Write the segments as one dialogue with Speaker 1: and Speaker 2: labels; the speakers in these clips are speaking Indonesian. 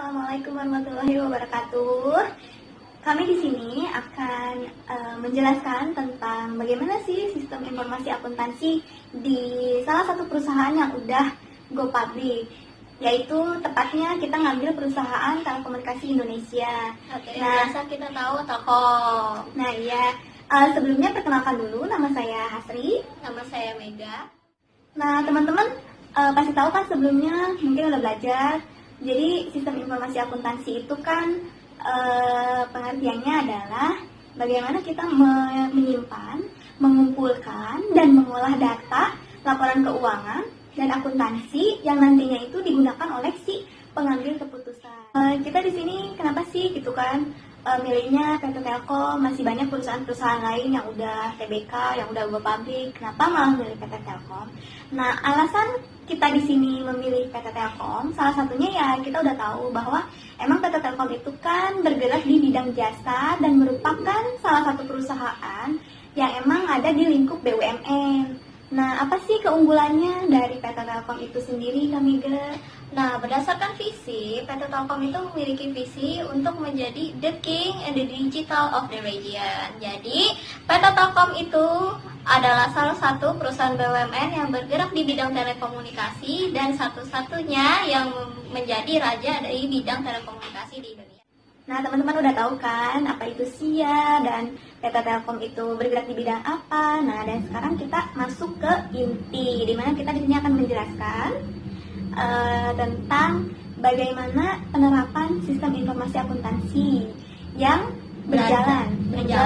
Speaker 1: Assalamualaikum warahmatullahi wabarakatuh. Kami di sini akan menjelaskan tentang bagaimana sih sistem informasi akuntansi di salah satu perusahaan yang udah go public, yaitu tepatnya kita ngambil perusahaan telekomunikasi Indonesia.
Speaker 2: Oke, biasa kita tahu Telkom.
Speaker 1: Nah iya, sebelumnya perkenalkan dulu, nama saya Hasri.
Speaker 2: Nama saya Mega.
Speaker 1: Nah teman-teman pasti tahu kan sebelumnya mungkin udah belajar. Jadi sistem informasi akuntansi itu kan pengertiannya adalah bagaimana kita menyimpan, mengumpulkan, dan mengolah data laporan keuangan dan akuntansi yang nantinya itu digunakan oleh si pengambil keputusan. Kita di sini kenapa sih gitu kan milihnya PT Telkom, masih banyak perusahaan-perusahaan lain yang udah TBK, yang udah go public. Kenapa malah milih PT Telkom? Nah, alasan kita di sini memilih PT Telkom, salah satunya ya kita udah tahu bahwa emang PT Telkom itu kan bergerak di bidang jasa dan merupakan salah satu perusahaan yang emang ada di lingkup BUMN. Nah, apa sih keunggulannya dari PT Telkom itu sendiri, Kak Mega?
Speaker 2: Nah, berdasarkan visi, PT Telkom itu memiliki visi untuk menjadi the king and the digital of the region. Jadi, PT Telkom itu adalah salah satu perusahaan BUMN yang bergerak di bidang telekomunikasi dan satu-satunya yang menjadi raja dari bidang telekomunikasi di Indonesia.
Speaker 1: Nah, teman-teman udah tahu kan apa itu SIA dan PT Telkom itu bergerak di bidang apa. Nah, dan sekarang kita masuk ke inti, di mana kita di sini akan menjelaskan tentang bagaimana penerapan sistem informasi akuntansi yang berjalan ya.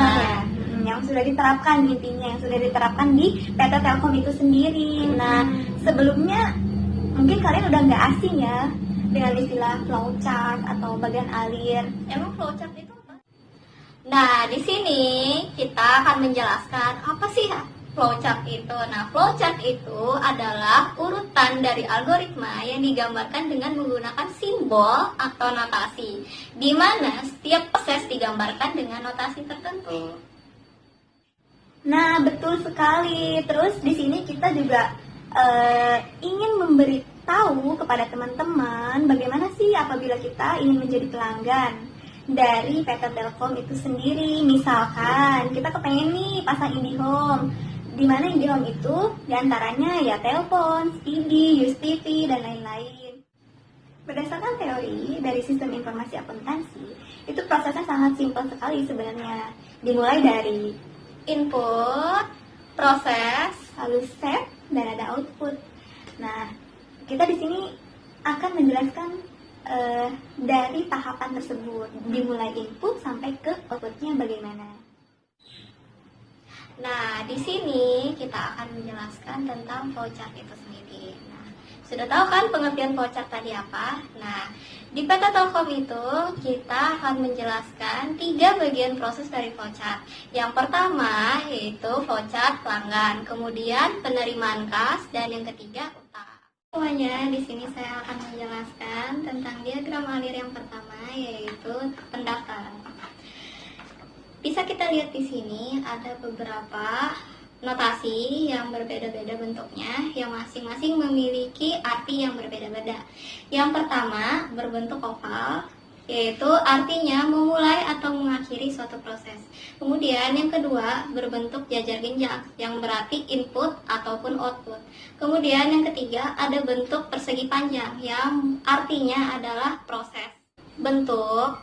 Speaker 1: Yang sudah diterapkan intinya, yang sudah diterapkan di PT Telkom itu sendiri. Nah, sebelumnya mungkin kalian udah nggak asing ya dengan istilah flowchart atau bagian alir.
Speaker 2: Emang flowchart itu apa? Nah, di sini kita akan menjelaskan apa sih flowchart itu. Nah, flowchart itu adalah urutan dari algoritma yang digambarkan dengan menggunakan simbol atau notasi, di mana setiap proses digambarkan dengan notasi tertentu.
Speaker 1: Nah, betul sekali. Terus di sini kita juga ingin memberitahu kepada teman-teman bagaimana sih apabila kita ingin menjadi pelanggan dari PT Telkom itu sendiri. Misalkan kita kepengen nih pasang IndiHome, di mana IndiHome itu diantaranya ya telepon, TV, USTV, dan lain-lain. Berdasarkan teori dari sistem informasi akuntansi, itu prosesnya sangat simpel sekali sebenarnya. Dimulai dari
Speaker 2: Input, proses,
Speaker 1: lalu save, dan ada output. Nah, kita di sini akan menjelaskan dari tahapan tersebut, dimulai input sampai ke outputnya bagaimana.
Speaker 2: Nah, di sini kita akan menjelaskan tentang flowchart itu sendiri. Nah, sudah tahu kan pengertian flowchart tadi apa? Nah, di PT Telkom itu kita akan menjelaskan 3 bagian proses dari flowchart. Yang pertama yaitu flowchart pelanggan, kemudian penerimaan kas, dan yang ketiga utang. Semuanya di sini saya akan menjelaskan tentang diagram alir yang pertama yaitu pendaftaran. Bisa kita lihat di sini ada beberapa notasi yang berbeda-beda bentuknya, yang masing-masing memiliki arti yang berbeda-beda. Yang pertama berbentuk oval, yaitu artinya memulai atau mengakhiri suatu proses. Kemudian yang kedua berbentuk jajar genjang, yang berarti input ataupun output. Kemudian yang ketiga ada bentuk persegi panjang, yang artinya adalah proses. Bentuk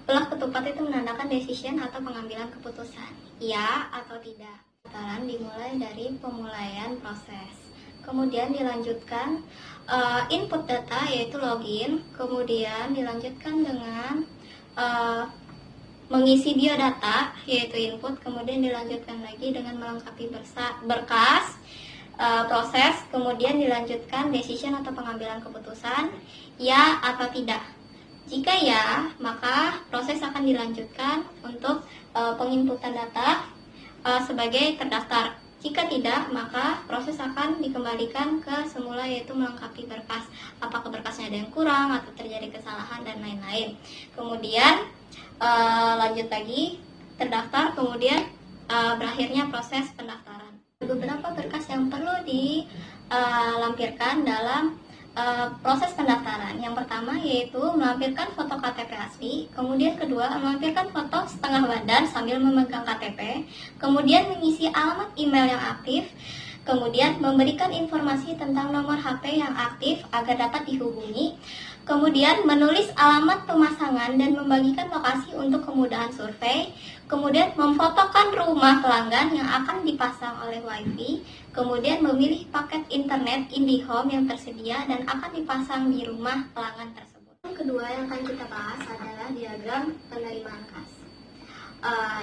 Speaker 2: pelak ketupat itu menandakan decision atau pengambilan keputusan, ya atau tidak. Pendaftaran dimulai dari pemulaian proses, kemudian dilanjutkan input data yaitu login, kemudian dilanjutkan dengan mengisi biodata yaitu input, kemudian dilanjutkan lagi dengan melengkapi berkas, proses, kemudian dilanjutkan decision atau pengambilan keputusan, ya atau tidak. Jika ya, maka proses akan dilanjutkan untuk penginputan data sebagai terdaftar. Jika tidak, maka proses akan dikembalikan ke semula yaitu melengkapi berkas. Apakah berkasnya ada yang kurang atau terjadi kesalahan dan lain-lain. Kemudian lanjut lagi terdaftar, kemudian berakhirnya proses pendaftaran. Beberapa berkas yang perlu dilampirkan dalam proses pendaftaran. Yang pertama yaitu melampirkan foto KTP asli, kemudian kedua melampirkan foto setengah badan sambil memegang KTP, kemudian mengisi alamat email yang aktif, kemudian memberikan informasi tentang nomor HP yang aktif agar dapat dihubungi, kemudian menulis alamat pemasangan dan membagikan lokasi untuk kemudahan survei, kemudian memfotokan rumah pelanggan yang akan dipasang oleh WiFi, kemudian memilih paket internet IndiHome yang tersedia dan akan dipasang di rumah pelanggan tersebut. Yang kedua yang akan kita bahas adalah diagram penerimaan kas.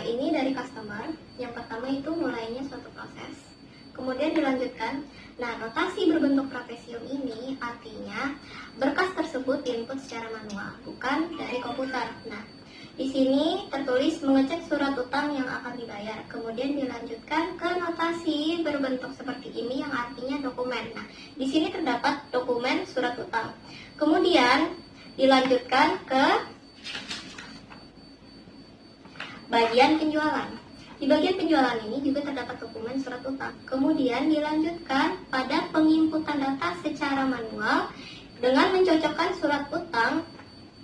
Speaker 2: Ini dari customer. Yang pertama itu mulainya suatu proses, kemudian dilanjutkan. Nah, notasi berbentuk trapesium ini artinya berkas tersebut diinput secara manual, bukan dari komputer. Nah, di sini tertulis mengecek surat utang yang akan dibayar, kemudian dilanjutkan ke notasi berbentuk seperti ini yang artinya dokumen. Nah, di sini terdapat dokumen surat utang. Kemudian dilanjutkan ke bagian penjualan. Di bagian penjualan ini juga terdapat dokumen surat utang. Kemudian dilanjutkan pada penginputan data secara manual dengan mencocokkan surat utang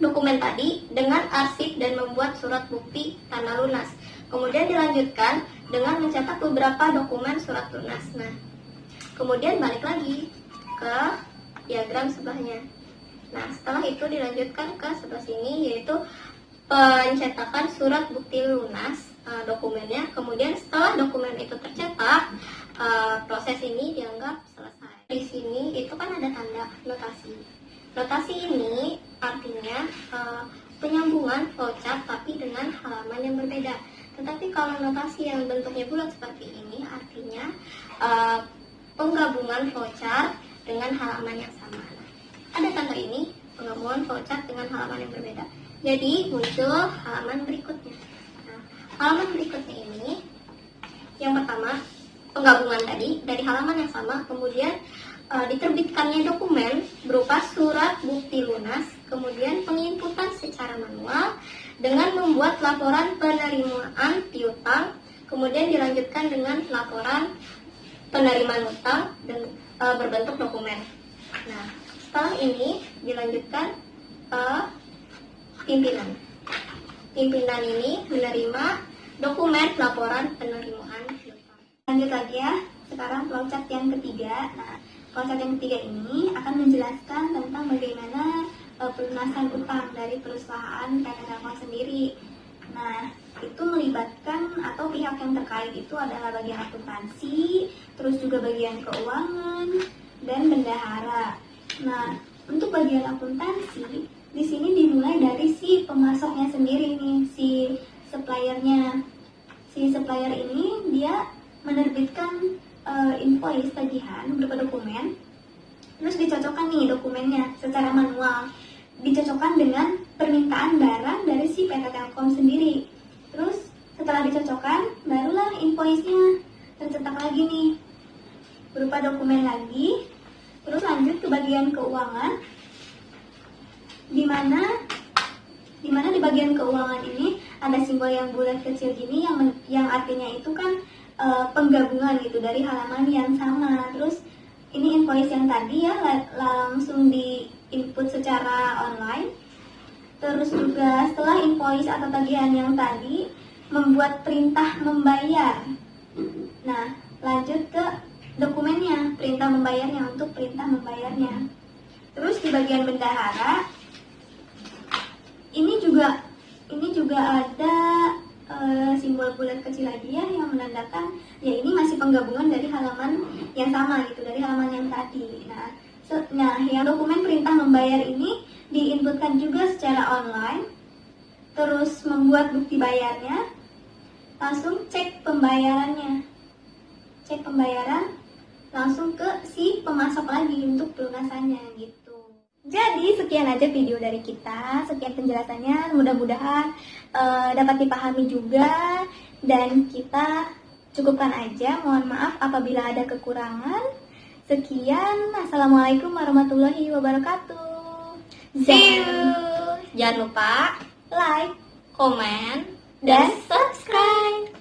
Speaker 2: dokumen tadi dengan arsip dan membuat surat bukti tanda lunas. Kemudian dilanjutkan dengan mencetak beberapa dokumen surat lunas. Nah, kemudian balik lagi ke diagram sebelahnya. Nah, setelah itu dilanjutkan ke sebelah sini yaitu pencetakan surat bukti lunas dokumennya. Kemudian setelah dokumen itu tercetak, proses ini dianggap selesai. Di sini itu kan ada tanda notasi. Notasi ini artinya penyambungan flowchart tapi dengan halaman yang berbeda. Tetapi kalau notasi yang bentuknya bulat seperti ini artinya penggabungan flowchart dengan halaman yang sama. Nah, ada tanda ini penggabungan flowchart dengan halaman yang berbeda. Jadi muncul halaman berikutnya. Nah, halaman berikutnya ini yang pertama penggabungan tadi dari halaman yang sama, kemudian diterbitkannya dokumen berupa surat bukti lunas, kemudian penginputan secara manual dengan membuat laporan penerimaan piutang, kemudian dilanjutkan dengan laporan penerimaan utang dan berbentuk dokumen. Nah, setelah ini dilanjutkan pimpinan. Pimpinan ini menerima dokumen laporan penerimaan piutang.
Speaker 1: Lanjut lagi ya, sekarang flowchart yang ketiga. Nah, flowchart yang ketiga ini akan menjelaskan tentang bagaimana pelunasan utang dari perusahaan PT Telkom sendiri. Nah, itu melibatkan atau pihak yang terkait itu adalah bagian akuntansi, terus juga bagian keuangan dan bendahara. Nah, untuk bagian akuntansi di sini dimulai dari si pemasoknya sendiri nih, si suppliernya. Si supplier ini dia menerbitkan invoice tagihan berupa dokumen, terus dicocokkan nih dokumennya secara manual, dicocokkan dengan permintaan barang dari si PT Telkom sendiri. Terus setelah dicocokkan, barulah invoice-nya tercetak lagi nih berupa dokumen lagi. Terus lanjut ke bagian keuangan, di mana di bagian keuangan ini ada simbol yang bulat kecil gini yang artinya itu kan penggabungan gitu dari halaman yang sama. Terus ini invoice yang tadi ya langsung di input secara online. Terus juga setelah invoice atau tagihan yang tadi membuat perintah membayar. Nah, lanjut ke dokumennya, perintah membayarnya untuk perintah membayarnya. Terus di bagian bendahara ini juga ada simbol bulat kecil lagi ya yang menandakan ya ini masih penggabungan dari halaman yang sama gitu, dari halaman yang tadi. Nah, yang dokumen perintah membayar ini diinputkan juga secara online, terus membuat bukti bayarnya, langsung cek pembayarannya, cek pembayaran langsung ke si pemasok lagi untuk pelunasannya gitu. Jadi sekian aja video dari kita, sekian penjelasannya, mudah-mudahan dapat dipahami juga dan kita cukupkan aja. Mohon maaf apabila ada kekurangan. Sekian, assalamualaikum warahmatullahi wabarakatuh.
Speaker 2: See you. Jangan lupa
Speaker 1: like,
Speaker 2: komen, dan subscribe.